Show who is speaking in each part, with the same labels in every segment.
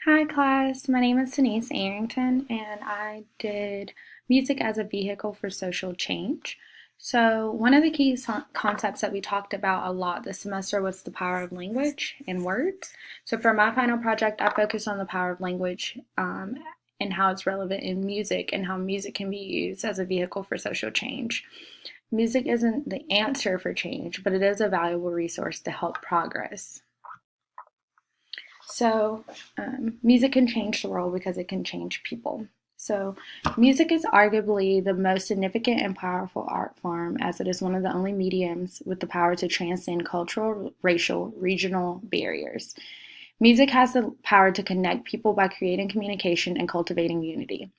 Speaker 1: Hi class, my name is Denise Arrington and I did music as a vehicle for social change. So one of the key concepts that we talked about a lot this semester was the power of language and words. So for my final project, I focused on the power of language and how it's relevant in music and how music can be used as a vehicle for social change. Music isn't the answer for change, but it is a valuable resource to help progress. So, music can change the world because it can change people. So, music is arguably the most significant and powerful art form as it is one of the only mediums with the power to transcend cultural, racial, regional barriers. Music has the power to connect people by creating communication and cultivating unity.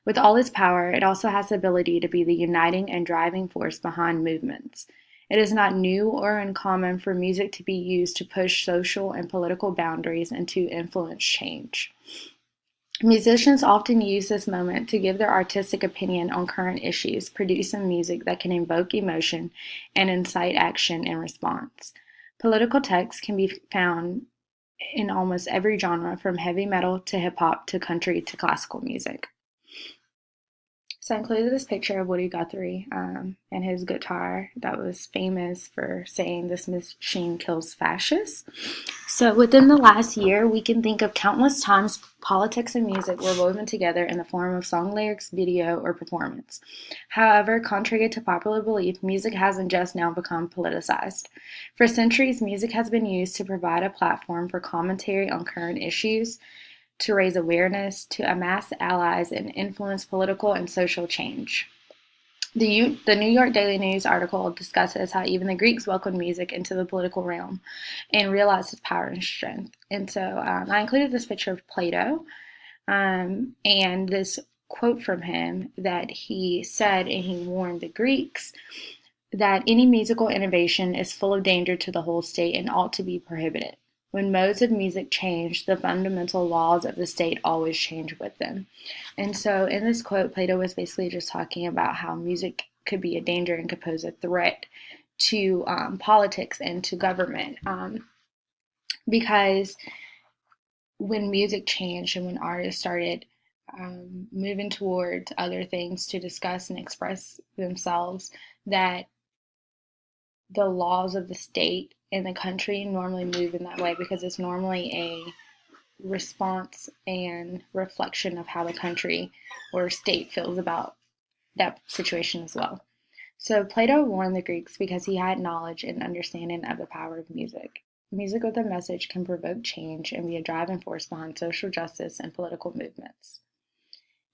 Speaker 1: With all its power, it also has the ability to be the uniting and driving force behind movements. It is not new or uncommon for music to be used to push social and political boundaries and to influence change. Musicians often use this moment to give their artistic opinion on current issues, producing music that can evoke emotion and incite action in response. Political texts can be found in almost every genre, from heavy metal to hip hop to country to classical music. So I included this picture of Woody Guthrie and his guitar that was famous for saying this machine kills fascists. So within the last year, we can think of countless times politics and music were woven together in the form of song lyrics, video, or performance. However, contrary to popular belief, music hasn't just now become politicized. For centuries, music has been used to provide a platform for commentary on current issues, to raise awareness, to amass allies, and influence political and social change. The New York Daily News article discusses how even the Greeks welcomed music into the political realm and realized its power and strength. And so I included this picture of Plato and this quote from him that he said, and he warned the Greeks that any musical innovation is full of danger to the whole state and ought to be prohibited. When modes of music change, the fundamental laws of the state always change with them. And so, in this quote, Plato was basically just talking about how music could be a danger and could pose a threat to politics and to government. Because when music changed and when artists started moving towards other things to discuss and express themselves, that the laws of the state and the country normally move in that way because it's normally a response and reflection of how the country or state feels about that situation as well. So Plato warned the Greeks because he had knowledge and understanding of the power of music. Music with a message can provoke change and be a driving force behind social justice and political movements.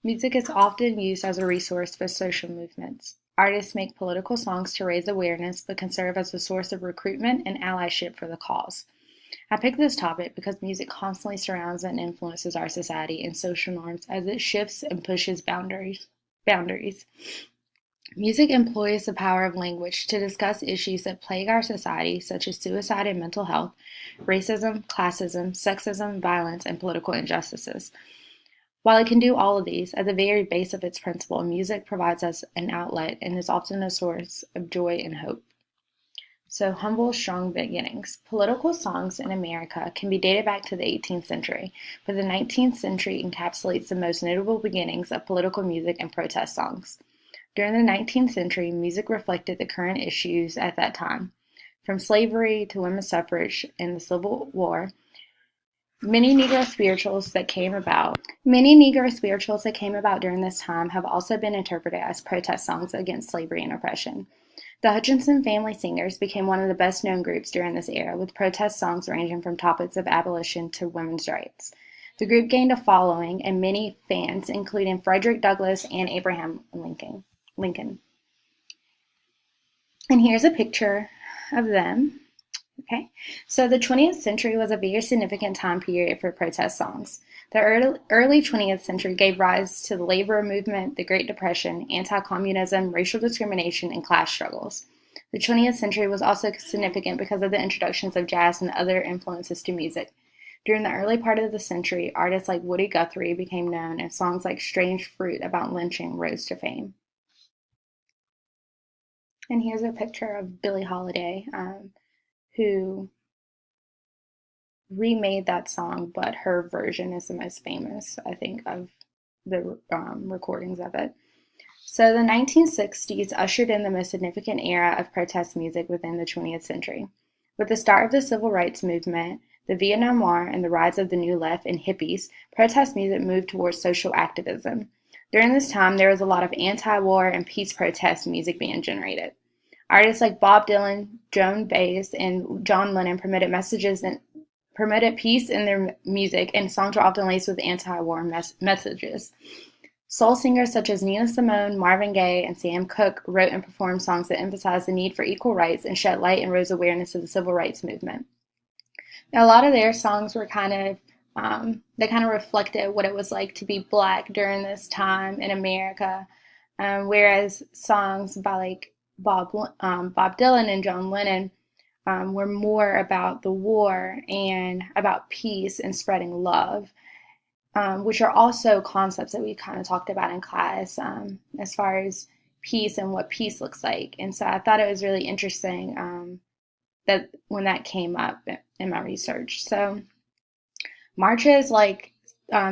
Speaker 1: Music is often used as a resource for social movements. Artists make political songs to raise awareness, but can serve as a source of recruitment and allyship for the cause. I picked this topic because music constantly surrounds and influences our society and social norms as it shifts and pushes boundaries. Music employs the power of language to discuss issues that plague our society, such as suicide and mental health, racism, classism, sexism, violence, and political injustices. While it can do all of these, at the very base of its principle, music provides us an outlet and is often a source of joy and hope. So, humble, strong beginnings. Political songs in America can be dated back to the 18th century, but the 19th century encapsulates the most notable beginnings of political music and protest songs. During the 19th century, music reflected the current issues at that time. From slavery to women's suffrage and the Civil War, Many Negro spirituals that came about during this time have also been interpreted as protest songs against slavery and oppression. The Hutchinson Family Singers became one of the best known groups during this era, with protest songs ranging from topics of abolition to women's rights. The group gained a following and many fans, including Frederick Douglass and Abraham Lincoln. And here's a picture of them. Okay, so the 20th century was a very significant time period for protest songs. The early 20th century gave rise to the labor movement, the Great Depression, anti-communism, racial discrimination, and class struggles. The 20th century was also significant because of the introductions of jazz and other influences to music. During the early part of the century, artists like Woody Guthrie became known, and songs like Strange Fruit about lynching rose to fame. And here's a picture of Billie Holiday, who remade that song, but her version is the most famous, I think, of the recordings of it. So the 1960s ushered in the most significant era of protest music within the 20th century. With the start of the civil rights movement, the Vietnam War, and the rise of the New Left and hippies, protest music moved towards social activism. During this time, there was a lot of anti-war and peace protest music being generated. Artists like Bob Dylan, Joan Baez, and John Lennon permitted peace in their music, and songs were often laced with anti-war messages. Soul singers such as Nina Simone, Marvin Gaye, and Sam Cooke wrote and performed songs that emphasized the need for equal rights and shed light and rose awareness of the civil rights movement. Now, a lot of their songs were they kind of reflected what it was like to be Black during this time in America, whereas songs by like Bob Dylan and John Lennon were more about the war and about peace and spreading love, which are also concepts that we kind of talked about in class, as far as peace and what peace looks like. And so I thought it was really interesting that when that came up in my research. So marches like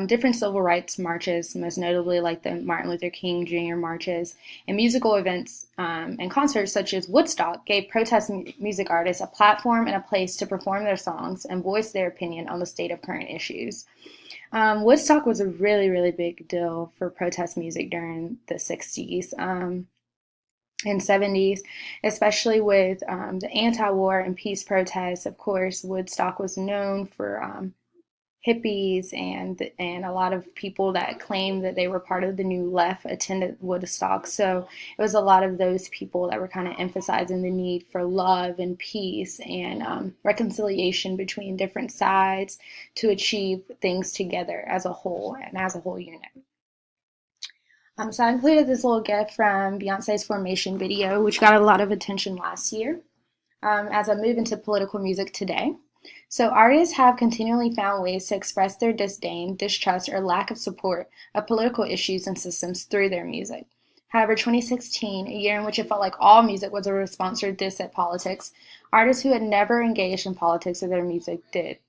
Speaker 1: different civil rights marches, most notably like the Martin Luther King Jr. marches, and musical events and concerts such as Woodstock gave protest music artists a platform and a place to perform their songs and voice their opinion on the state of current issues. Woodstock was a really, really big deal for protest music during the 60s and 70s, especially with the anti-war and peace protests. Of course, Woodstock was known for hippies and a lot of people that claimed that they were part of the New Left attended Woodstock. So it was a lot of those people that were kind of emphasizing the need for love and peace and reconciliation between different sides to achieve things together as a whole and as a whole unit. So I included this little GIF from Beyonce's Formation video, which got a lot of attention last year, as I move into political music today. So artists have continually found ways to express their disdain, distrust, or lack of support of political issues and systems through their music. However, 2016, a year in which it felt like all music was a response or diss at politics, artists who had never engaged in politics with their music did.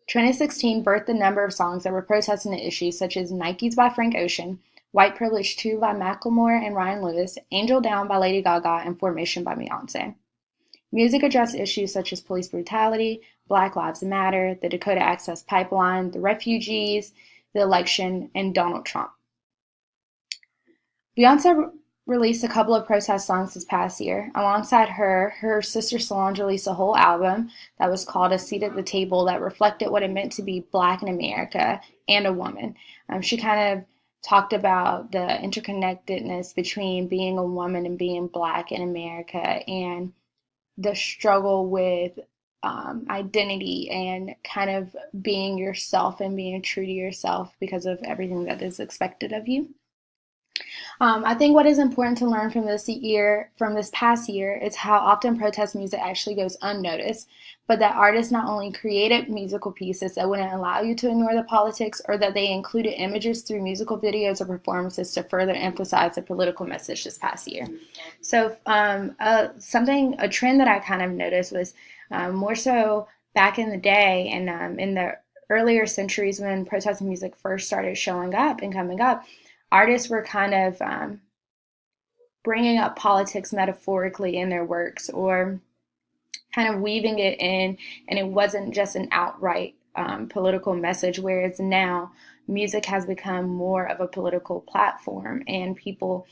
Speaker 1: 2016 birthed a number of songs that were protesting the issues such as Nikes by Frank Ocean, White Privilege 2 by Macklemore and Ryan Lewis, Angel Down by Lady Gaga, and Formation by Beyonce. Music addressed issues such as police brutality, Black Lives Matter, the Dakota Access Pipeline, the refugees, the election, and Donald Trump. Beyonce released a couple of protest songs this past year. Alongside her sister Solange released a whole album that was called A Seat at the Table that reflected what it meant to be Black in America and a woman. She kind of talked about the interconnectedness between being a woman and being Black in America and the struggle with identity and kind of being yourself and being true to yourself because of everything that is expected of you. I think what is important to learn from this past year, is how often protest music actually goes unnoticed, but that artists not only created musical pieces that wouldn't allow you to ignore the politics, or that they included images through musical videos or performances to further emphasize the political message this past year. So a trend that I kind of noticed was more so back in the day and in the earlier centuries when protest music first started showing up and coming up, artists were kind of bringing up politics metaphorically in their works or kind of weaving it in, and it wasn't just an outright political message, whereas now music has become more of a political platform and people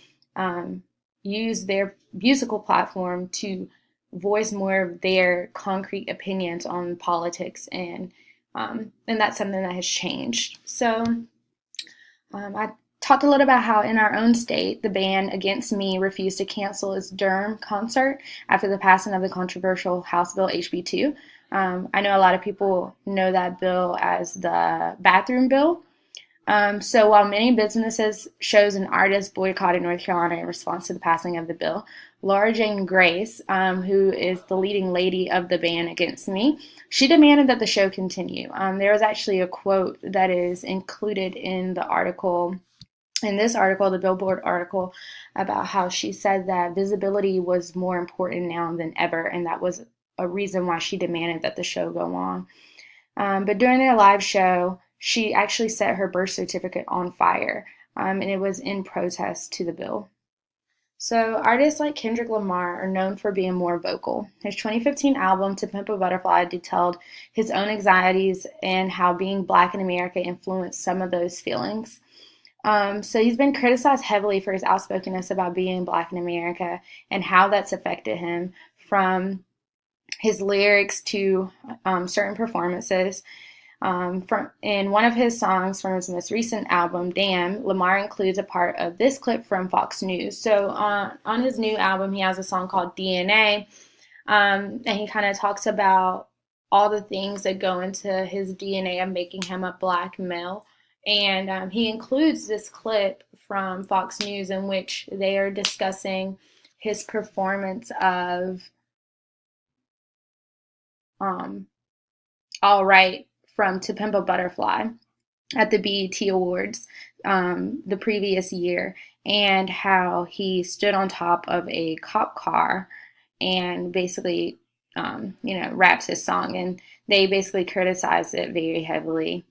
Speaker 1: use their musical platform to voice more of their concrete opinions on politics, and that's something that has changed. So I talked a little about how in our own state, the band Against Me refused to cancel its Durham concert after the passing of the controversial House Bill HB 2. I know a lot of people know that bill as the bathroom bill. So while many businesses, shows, and artists boycotted North Carolina in response to the passing of the bill, Laura Jane Grace, who is the leading lady of the band Against Me, she demanded that the show continue. There was actually a quote that is included in the article, the Billboard article, about how she said that visibility was more important now than ever, and that was a reason why she demanded that the show go on. But during their live show, she actually set her birth certificate on fire, and it was in protest to the bill. So, artists like Kendrick Lamar are known for being more vocal. His 2015 album, To Pimp a Butterfly, detailed his own anxieties and how being black in America influenced some of those feelings. So, he's been criticized heavily for his outspokenness about being black in America and how that's affected him, from his lyrics to certain performances. From in one of his songs from his most recent album, Damn, Lamar includes a part of this clip from Fox News. So on his new album, he has a song called DNA, and he kind of talks about all the things that go into his DNA of making him a black male. And he includes this clip from Fox News in which they are discussing his performance of All Right from To Pimp a Butterfly at the BET Awards the previous year, and how he stood on top of a cop car and basically, raps his song. And they basically criticized it very heavily.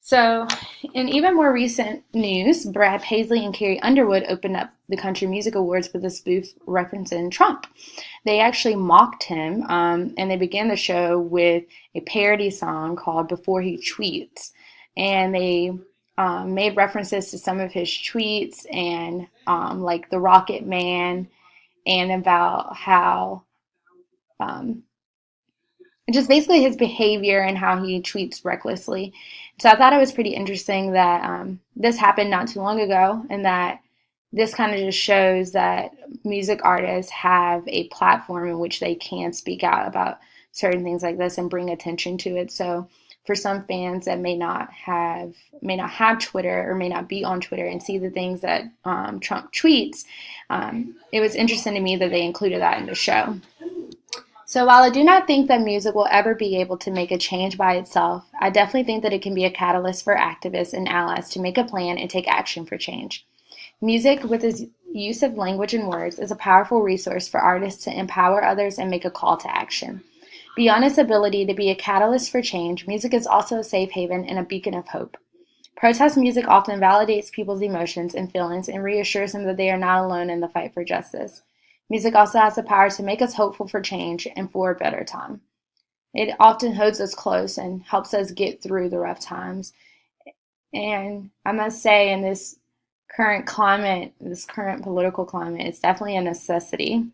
Speaker 1: So, in even more recent news, Brad Paisley and Carrie Underwood opened up the Country Music Awards with a spoof referencing Trump. They actually mocked him, and they began the show with a parody song called Before He Tweets. And they made references to some of his tweets, and like the Rocket Man, and about how just basically his behavior and how he tweets recklessly. So I thought it was pretty interesting that this happened not too long ago, and that this kind of just shows that music artists have a platform in which they can speak out about certain things like this and bring attention to it. So for some fans that may not have Twitter, or may not be on Twitter and see the things that Trump tweets, it was interesting to me that they included that in the show. So while I do not think that music will ever be able to make a change by itself, I definitely think that it can be a catalyst for activists and allies to make a plan and take action for change. Music, with its use of language and words, is a powerful resource for artists to empower others and make a call to action. Beyond its ability to be a catalyst for change, music is also a safe haven and a beacon of hope. Protest music often validates people's emotions and feelings and reassures them that they are not alone in the fight for justice. Music also has the power to make us hopeful for change and for a better time. It often holds us close and helps us get through the rough times. And I must say, in this current climate, this current political climate, it's definitely a necessity.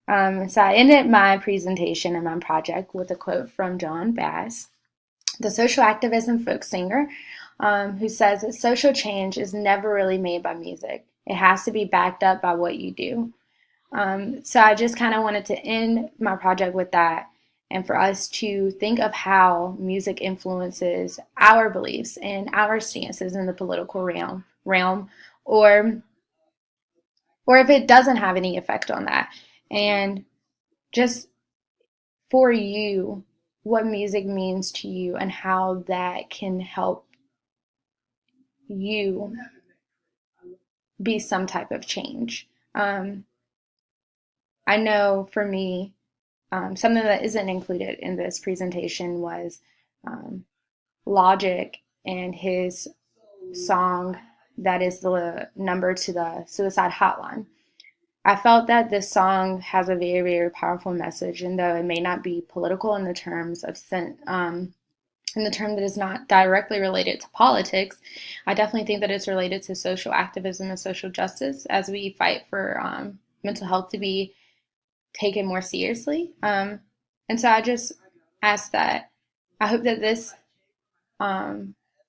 Speaker 1: So I ended my presentation and my project with a quote from John Bass, the social activist and folk singer, who says that social change is never really made by music. It has to be backed up by what you do. So I just kind of wanted to end my project with that, and for us to think of how music influences our beliefs and our stances in the political realm, or if it doesn't have any effect on that. And just for you, what music means to you and how that can help you be some type of change. I know for me, something that isn't included in this presentation was Logic and his song that is the number to the suicide hotline. I felt that this song has a very, very powerful message, and though it may not be political in the terms of in the term that is not directly related to politics, I definitely think that it's related to social activism and social justice as we fight for mental health to be taken more seriously. And so I just ask that I hope that this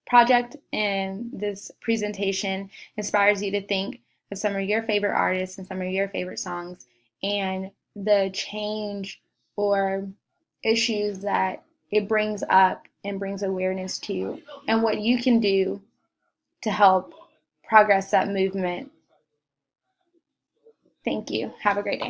Speaker 1: project and this presentation inspires you to think of some of your favorite artists and some of your favorite songs, and the change or issues that it brings up and brings awareness to, and what you can do to help progress that movement. Thank you. Have a great day.